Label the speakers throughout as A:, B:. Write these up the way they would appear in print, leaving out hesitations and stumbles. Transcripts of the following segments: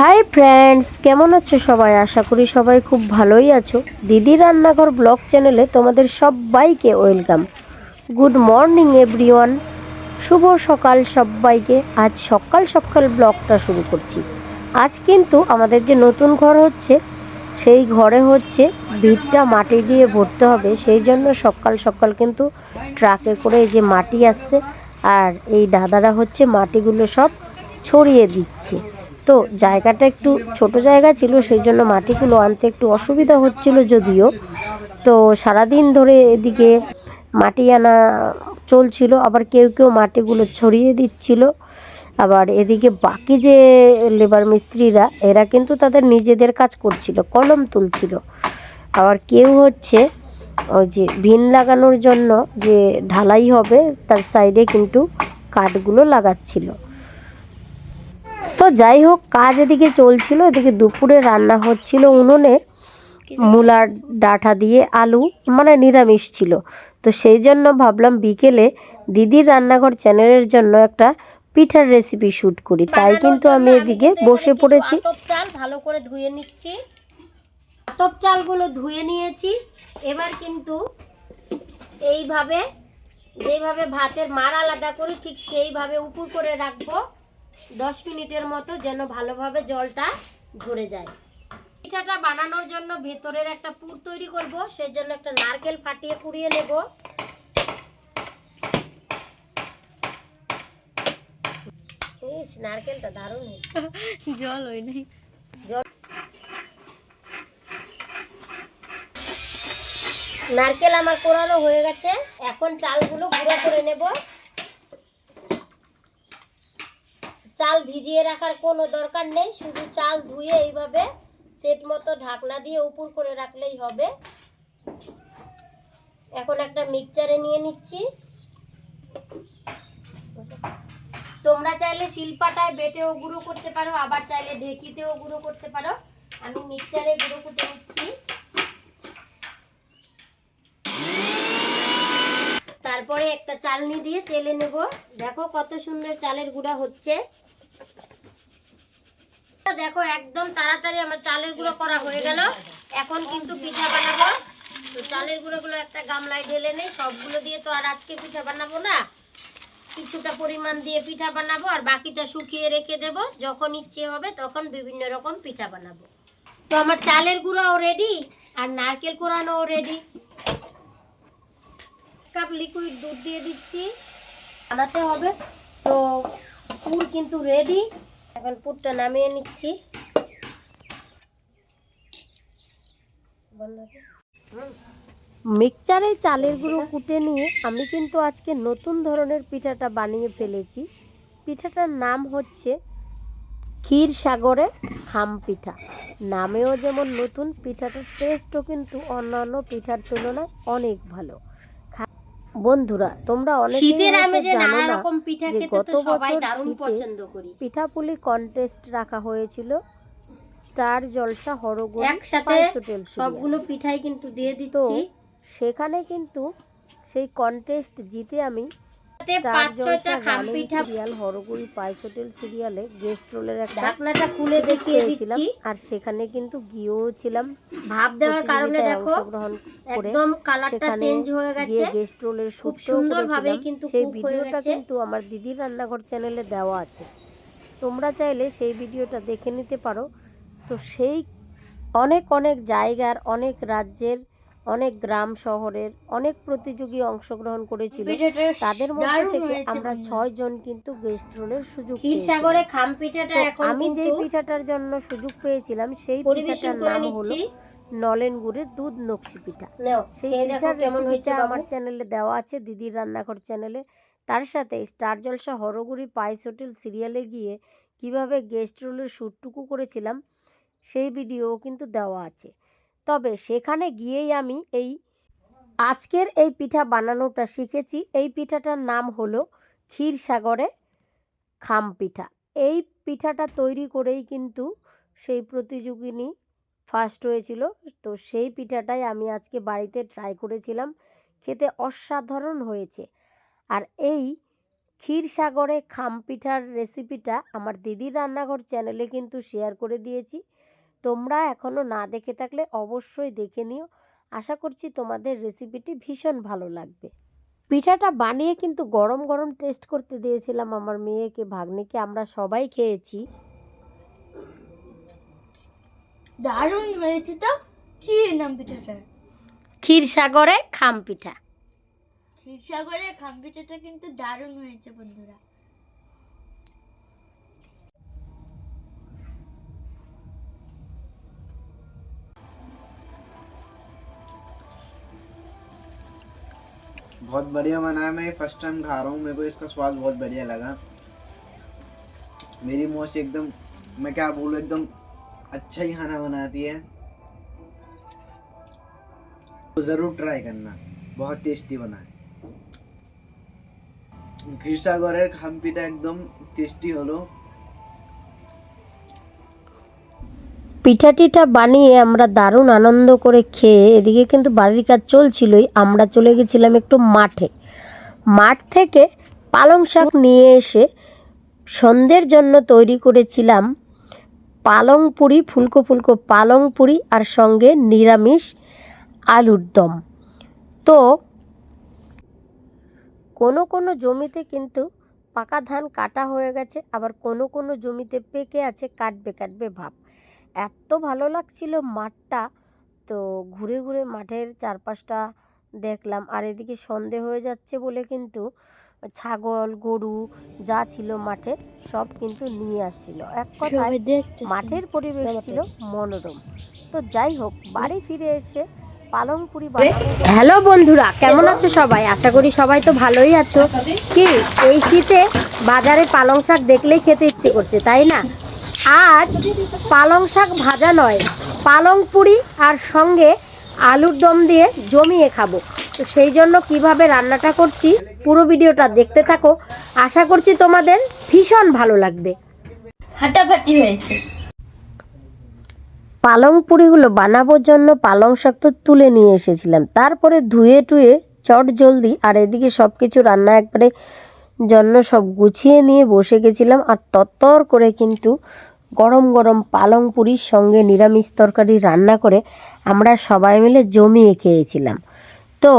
A: Hi friends, কেমন আছো সবাই? আশা করি সবাই খুব ভালোই আছো। দিদি রান্নাঘর ব্লগ চ্যানেলে তোমাদের সবাইকে ওয়েলকাম। গুড মর্নিং এভরিওয়ান, শুভ সকাল সবাইকে। আজ সকাল সকাল ব্লগটা শুরু করছি। আজ কিন্তু আমাদের যে নতুন ঘর হচ্ছে, সেই ঘরে হচ্ছে ভিতটা মাটি দিয়ে ভরতে হবে। সেই জন্য সকাল সকাল কিন্তু ট্রাকে করে এই যে মাটি আসছে, আর এই দাদারা হচ্ছে মাটিগুলো সব ছড়িয়ে দিচ্ছে। তো জায়গাটা একটু ছোট জায়গা ছিল, সেই জন্য মাটিগুলো আনতে একটু অসুবিধা হচ্ছিল যদিও। তো সারাদিন ধরে এদিকে মাটি আনা চলছিল, আবার কেউ কেউ মাটিগুলো ছড়িয়ে দিচ্ছিল। আবার এদিকে বাকি যে লেবার মিস্ত্রিরা, এরা কিন্তু তাদের নিজেদের কাজ করছিল, কলম তুলছিল। আবার কেউ হচ্ছে ওই যে ভিন লাগানোর জন্য যে ঢালাই হবে তার সাইডে কিন্তু কাঠগুলো লাগাচ্ছিল। তো যাই হোক, কাজ এদিকে চলছিল, এদিকে দুপুরে রান্না হচ্ছিল উনুনে মূলার ডাঁটা দিয়ে আলু, মানে নিরামিষ ছিল। তো সেই জন্য ভাবলাম বিকেলে দিদির রান্নাঘর চ্যানেলের জন্য একটা পিঠার রেসিপি শ্যুট করি, তাই কিন্তু আমি এদিকে বসে পড়েছি।
B: আতপ চাল ভালো করে ধুয়ে নিচ্ছি। আতপ চালগুলো ধুয়ে নিয়েছি। এবার কিন্তু এইভাবে, যেভাবে ভাতের মার আলাদা করি ঠিক সেইভাবে উপর করে রাখবো 10 মিনিটের মতো, যেন ভালোভাবে জলটা ঝরে যায়। পিঠাটা বানানোর জন্য ভেতরের একটা পুর তৈরি করব, সেই জন্য একটা নারকেল ফাটিয়ে কুড়িয়ে নেব। নারকেলটা দারুণ জল হয় নাই। নারকেল আমার কোরানো হয়ে গেছে। এখন চালগুলো গুঁড়ো করে নেব। চাল ভিজিয়ে রাখার কোনো দরকার নেই, শুধু চাল ধুয়ে এইভাবে সেট মতো ঢাকনা দিয়ে উপর করে রাখলেই হবে। এখন একটা মিক্সচারে নিয়ে নিচ্ছি। তোমরা চাইলে শিলপাটায় বেটেও গুঁড়ো করতে পারো, আবার চাইলে ঢেকিতেও গুঁড়ো করতে পারো। আমি মিক্সচারে গুঁড়ো করে নিচ্ছি। তারপরে একটা চালনি দিয়ে চেলে নেব। দেখো কত সুন্দর চালের গুঁড়া হচ্ছে। দেখো একদম তাড়াতাড়ি আমার চালের গুঁড়ো করা হয়ে গেল। এখন কিন্তু পিঠা বানাবো। তো চালের গুঁড়োগুলো একটা গামলায় ঢেলে নেই। সবগুলো দিয়ে তো আর আজকে পিঠা বানাবো না, কিছুটা পরিমাণ দিয়ে পিঠা বানাবো, আর বাকিটা শুকিয়ে রেখে দেব। যখন ইচ্ছে হবে তখন বিভিন্ন রকম পিঠা বানাবো। তো আমার চালের গুঁড়াও রেডি, আর নারকেল কোরানোও রেডি। কাপ লিকুইড দুধ দিয়ে দিচ্ছি, বানাতে হবে। তো পুর কিন্তু রেডি। এখন পুরটা নামিয়ে নিচ্ছি।
A: মিক্সচারে চালের গুঁড়ো কুটে নিয়ে আমি কিন্তু আজকে নতুন ধরনের পিঠাটা বানিয়ে ফেলেছি। পিঠাটার নাম হচ্ছে ক্ষীর সাগরে খাম পিঠা। নামেও যেমন নতুন, পিঠাটার টেস্টও কিন্তু অন্যান্য পিঠার তুলনায় অনেক ভালো। বন্ধুরা, তোমরা অনেকেই জানো না যে গত বছর শীতে পিঠাপুলি কন্টেস্ট রাখা হয়েছিল স্টার জলসা হরগোল
B: একসাথে সবগুলো পিঠাই কিন্তু দিয়ে দিচ্ছি।
A: সেখানে কিন্তু সেই কন্টেস্ট জিতে আমি স্টার জলসা সিরিয়াল হরগোল পায়েস হোটেল সিরিয়ালে গেস্ট রোলের একটা
B: ঢাকনাটা খুলে দেখিয়ে দিচ্ছি।
A: আর সেখানে কিন্তু গিয়েও ছিলাম।
B: ভাপ দেওয়ার কারণে দেখো একদম কালারটা চেঞ্জ হয়ে গেছে।
A: গেস্ট রোলের
B: খুব সুন্দরভাবে কিন্তু
A: সেই ভিডিওটা কিন্তু আমার দিদির রান্নাঘর চ্যানেলে দেওয়া আছে, তোমরা চাইলে সেই ভিডিওটা দেখে নিতে পারো। তো সেই অনেক অনেক জায়গার, অনেক রাজ্যের, অনেক গ্রাম শহরের অনেক প্রতিযোগী অংশগ্রহণ করেছিল। তাদের মধ্যে থেকে আমরা 6 জন কিন্তু গেস্ট রোলের সুযোগ পেয়েছিলাম। আমি যেই পিঠাটার জন্য সুযোগ পেয়েছিলাম সেই পিঠাটার নাম হলো নলেন গুড়ের দুধ নকশি পিঠা। সেই পিঠার রেসিপিটা আমার চ্যানেলে দেওয়া আছে, দিদির রান্নাঘর চ্যানেলে। তার সাথে স্টার জলসা হরগুড়ি পায়েস হোটেল সিরিয়ালে গিয়ে কিভাবে গেস্ট রোলের শ্যুটটুকু করেছিলাম সেই ভিডিও কিন্তু দেওয়া আছে। তবে সেখানে গিয়েই আমি আজকের এই পিঠা বানানোটা শিখেছি। এই পিঠাটার নাম হলো ক্ষীর সাগরে খাম পিঠা। এই পিঠাটা তৈরি করেই কিন্তু সেই প্রতিযোগিনী ফার্স্ট হয়েছিল। তো সেই পিঠাটাই আমি আজকে বাড়িতে ট্রাই করেছিলাম, খেতে অসাধারণ হয়েছে। আর এই ক্ষীরসাগরে খাম পিঠার রেসিপিটা আমার দিদির রান্নাঘর চ্যানেলে কিন্তু শেয়ার করে দিয়েছি। তোমরা এখনও না দেখে থাকলে অবশ্যই দেখে নিও। আশা করছি তোমাদের রেসিপিটি ভীষণ ভালো লাগবে। পিঠাটা বানিয়ে কিন্তু গরম গরম টেস্ট করতে দিয়েছিলাম আমার মেয়েকে, ভাগ্নিকে, আমরা সবাই খেয়েছি।
C: দারুণ হয়েছে তো। কি নাম পিঠাটা?
B: ক্ষীরসাগরে খাম পিঠা।
C: ক্ষীরসাগরের খাম পিঠাটা কিন্তু দারুণ হয়েছে বন্ধুরা।
D: बहुत बढ़िया बना है। मैं फर्स्ट टाइम खा रहा हूँ, मेरे को इसका स्वाद बहुत बढ़िया लगा। मेरी मौसी एकदम, मैं क्या बोलूँ, एकदम अच्छा ही खाना बनाती है। तो ज़रूर ट्राई करना, बहुत टेस्टी बना है। ক্ষীরসাগরের খাম পিঠা একদম টেস্টি হলো।
A: পিঠা টিঠা বানিয়ে আমরা দারুণ আনন্দ করে খেয়ে এদিকে কিন্তু বাড়ির কাজ চলছিলই। আমরা চলে গেছিলাম একটু মাঠে। মাঠ থেকে পালং শাক নিয়ে এসে সন্ধ্যের জন্য তৈরি করেছিলাম পালং পুরি, ফুলকো ফুলকো পালং পুরি, আর সঙ্গে নিরামিষ আলুর দম। তো কোনো কোনো জমিতে কিন্তু পাকা ধান কাটা হয়ে গেছে, আবার কোনো কোনো জমিতে পেকে আছে, কাটবে কাটবে ভাব। এত ভালো লাগছিল মাঠটা, তো ঘুরে ঘুরে মাঠের চারপাশটা দেখলাম। আর এদিকে সন্ধে হয়ে যাচ্ছে বলে কিন্তু ছাগল গরু যা ছিল মাঠে সব কিন্তু নিয়ে আসছিল। এক কথায় মাঠের পরিবেশ ছিল মনোরম। তো যাই হোক, বাড়ি ফিরে এসে পালং পুরি বানাবো। হ্যালো বন্ধুরা, কেমন আছো সবাই? আশা করি সবাই তো ভালোই আছো। কি এই শীতে বাজারে পালং শাক দেখলেই খেতে ইচ্ছে করছে, তাই না? আজ পালং শাক ভাজা নয়, পালং পুরি আর সঙ্গে আলুর দম দিয়ে জমিয়ে খাবো। তো সেই জন্য কিভাবে রান্নাটা করছি পুরো ভিডিওটা দেখতে থাকো। আশা করছি তোমাদের ভীষণ ভালো লাগবে।
C: ফাটাফাটি হয়েছে।
A: পালং পুরিগুলো বানাবোর জন্য পালং শাক তো তুলে নিয়ে এসেছিলাম, তারপরে ধুয়ে টুয়ে চট জলদি আর এদিকে সব কিছু রান্না একবারে জন্য সব গুছিয়ে নিয়ে বসে গেছিলাম। আর তত্তর করে কিন্তু গরম গরম পালং পুরির সঙ্গে নিরামিষ তরকারি রান্না করে আমরা সবাই মিলে জমিয়ে খেয়েছিলাম। তো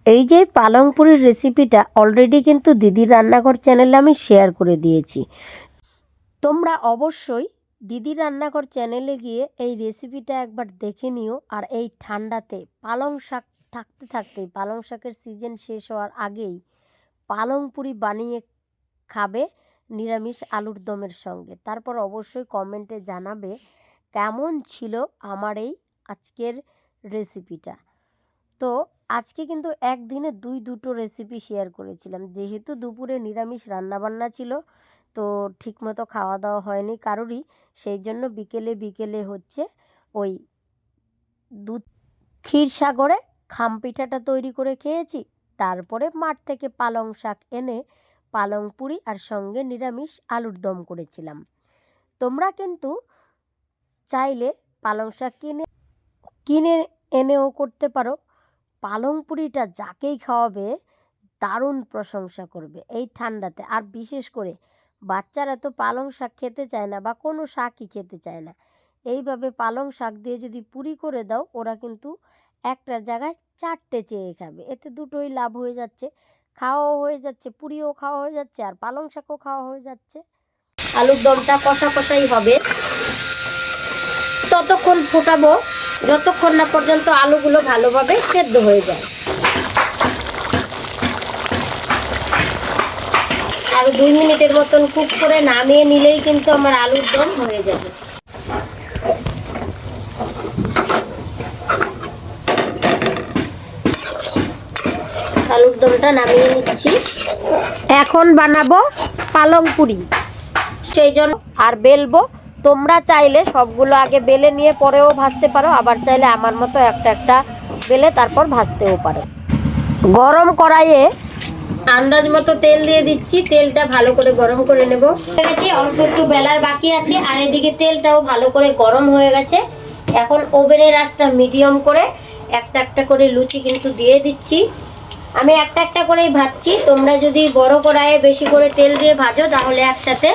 A: এই যে পালং পুরির রেসিপিটা অলরেডি কিন্তু দিদির রান্নাঘর চ্যানেলে আমি শেয়ার করে দিয়েছি। তোমরা অবশ্যই দিদির রান্নাঘর চ্যানেলে গিয়ে এই রেসিপিটা একবার দেখে নিও। আর এই ঠান্ডাতে পালং শাক থাকতে থাকতেই, পালং শাকের সিজন শেষ হওয়ার আগেই পালং পুরি বানিয়ে খাবে নিরামিষ আলুর দমের সঙ্গে। তারপর অবশ্যই কমেন্টে জানাবে কেমন ছিল আমার এই আজকের রেসিপিটা। তো আজকে কিন্তু একদিনে দুটো রেসিপি শেয়ার করেছিলাম, যেহেতু দুপুরে নিরামিষ রান্নাবান্না ছিল, তো ঠিকমতো খাওয়া দাওয়া হয়নি কারোরই। সেই জন্য বিকেলে হচ্ছে ওই দুধ ক্ষীরসাগরে খাম পিঠাটা তৈরি করে খেয়েছি। তারপরে মাঠ থেকে পালং শাক এনে পালং পুরি আর সঙ্গে নিরামিষ আলুর দম করেছিলাম। তোমরা কিন্তু চাইলে পালং শাক কিনে এনেও করতে পারো। পালং পুরিটা যাকেই খাওয়াবে দারুণ প্রশংসা করবে এই ঠান্ডাতে। আর বিশেষ করে বাচ্চারা তো পালং শাক খেতে চায় না, বা কোনো শাকই খেতে চায় না। এইভাবে পালং শাক দিয়ে যদি পুরি করে দাও, ওরা কিন্তু একটার জায়গায় 4টে চেয়ে খাবে। এতে দুটোই লাভ হয়ে যাচ্ছে, খাওয়াও হয়ে যাচ্ছে, পুরিও খাওয়া হয়ে যাচ্ছে, আর পালং শাকও খাওয়া হয়ে যাচ্ছে। আলুর দমটা কষা কষাই হবে, ততক্ষণ ফোটাবো যতক্ষণ না পর্যন্ত আলুগুলো ভালোভাবে সেদ্ধ হয়ে যায়। আর 2 মিনিটের মতন কুক করে নামিয়ে নিলেই কিন্তু আমার আলুর দম হয়ে যাবে। আলুর দমটা নামিয়ে নিচ্ছি। এখন বানাবো পালং পুরি, সেই জন্য আর বেলবো। তোমরা চাইলে সবগুলো আগে বেলে নিয়ে পরেও ভাজতে পারো, আবার চাইলে আমার মতো একটা একটা বেলে তারপর ভাজতেও পারো। গরম কড়াইয়ে আন্দাজ মতো তেল দিয়ে দিচ্ছি। তেলটা ভালো করে গরম করে নেব। অল্প একটু বেলার বাকি আছে, আর এদিকে তেলটাও ভালো করে গরম হয়ে গেছে। এখন ওভেনের আঁচটা মিডিয়াম করে একটা একটা করে লুচি কিন্তু দিয়ে দিচ্ছি।
B: আমি একটা একটা করেই ভাজছি, তোমরা যদি বড় কড়াইয়ে বেশি করে তেল দিয়ে ভাজো তাহলে একসাথে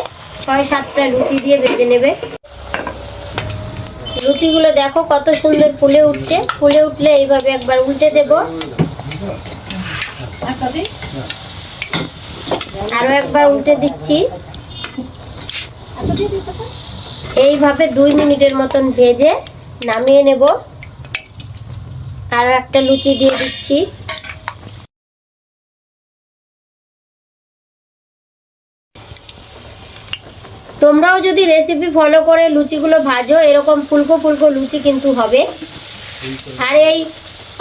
B: 6-7টা লুচি দিয়ে ভেজে নেবে। লুচিগুলো দেখো কত সুন্দর ফুলে উঠছে, ফুলে উঠলে এইভাবে একবার উল্টে দেব, আরো একবার উল্টে দিচ্ছি। এইভাবে 2 মিনিটের মতন ভেজে নামিয়ে নেব। আরো একটা লুচি দিয়ে দিচ্ছি। তোমরাও যদি রেসিপি ফলো করে লুচিগুলো ভাজো, এরকম ফুলকো ফুলকো লুচি কিন্তু হবে। আর এই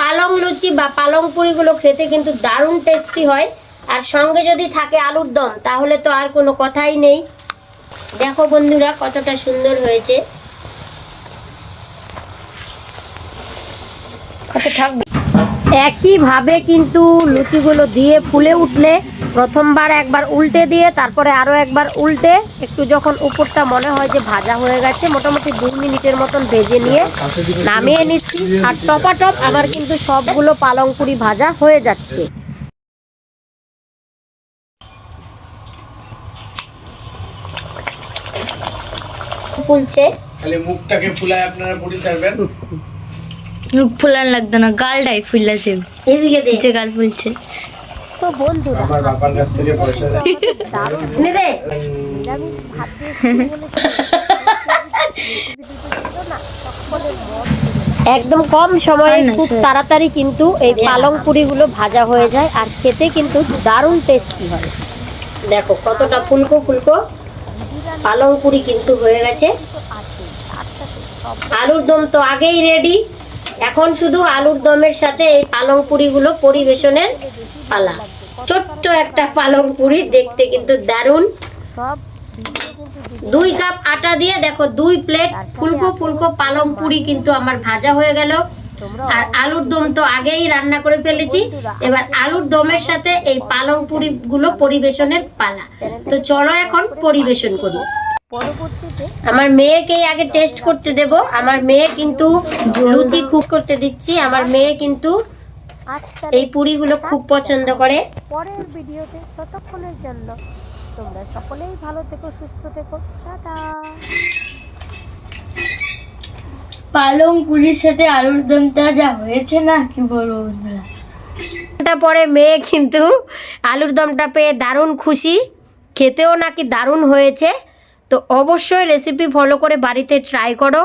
B: পালং লুচি বা পালং পুরিগুলো খেতে কিন্তু দারুণ টেস্টি হয়। আর সঙ্গে যদি থাকে আলুর দম তাহলে তো আর কোনো কথাই নেই। দেখো বন্ধুরা কতটা সুন্দর হয়েছে। একইভাবে কিন্তু লুচিগুলো দিয়ে ফুলে উঠলে প্রথমবার একবার উল্টে দিয়ে তারপরে আরও একবার উল্টে একটু যখন উপরটা মনে হয় যে ভাজা হয়ে গেছে, মোটামুটি 2 মিনিটের মতন ভেজে নিয়ে নামিয়ে নিচ্ছি। আর টপাটপ আবার কিন্তু সবগুলো পালং পুরি ভাজা হয়ে যাচ্ছে। ফুলছে,
D: খালি মুখটাকে ফুলায় আপনারা পুরি ছাড়বেন।
C: মুখ ফুলান লাগতো না, গালটাই ফুলছে,
B: এদিকে দে।
C: গাল ফুলছে।
A: তো বন্ধুরা
D: আমার বাবার কাছ থেকে পয়সা দেয়।
A: দারুণ
B: নে দে।
A: নিরামিষ ভাত দিয়ে শুরু বলে তো না সকলের মন একদম কম সময়ে খুব তাড়াতাড়ি কিন্তু এই পালং পুরিগুলো ভাজা হয়ে যায় আর খেতে কিন্তু দারুণ টেস্টি হয়।
B: দেখো কতটা ফুলকো ফুলকো পালং পুরি কিন্তু হয়ে গেছে। আলুর দম তো আগেই রেডি, এখন শুধু আলুর দমের সাথে এই পালং পুরিগুলো পরিবেশনের পালা। ছোট্ট একটা পালং পুরি, দেখতে কিন্তু দারুণ।
A: সব
B: 2 কাপ আটা দিয়ে দেখো 2 প্লেট ফুলকো ফুলকো পালং পুরি কিন্তু আমার ভাজা হয়ে গেল। আর আলুর দম তো আগেই রান্না করে ফেলেছি, এবার আলুর দমের সাথে এই পালং পুরি গুলো পরিবেশনের পালা। তো চলো এখন পরিবেশন করি।
A: পরবর্তীতে
B: আমার মেয়েকেই আগে টেস্ট করতে দেব। আমার মেয়ে কিন্তু লুচি খুব করতে দিচ্ছি, আমার মেয়ে কিন্তু
A: আজকে
B: এই পুরিগুলো খুব পছন্দ করে।
A: পরের ভিডিওতে, ততক্ষণের জন্য তোমরা সকলেই ভালো থেকো, সুস্থ থেকো, টাটা।
C: পালং পুরির সাথে আলুর দমটা যা হয়েছে না, কি বলবো বন্ধুরা।
B: পরে মেয়ে কিন্তু আলুর দমটা পেয়ে দারুণ খুশি, খেতেও নাকি দারুণ হয়েছে। তো অবশ্যই রেসিপি ফলো করে বাড়িতে ট্রাই করো।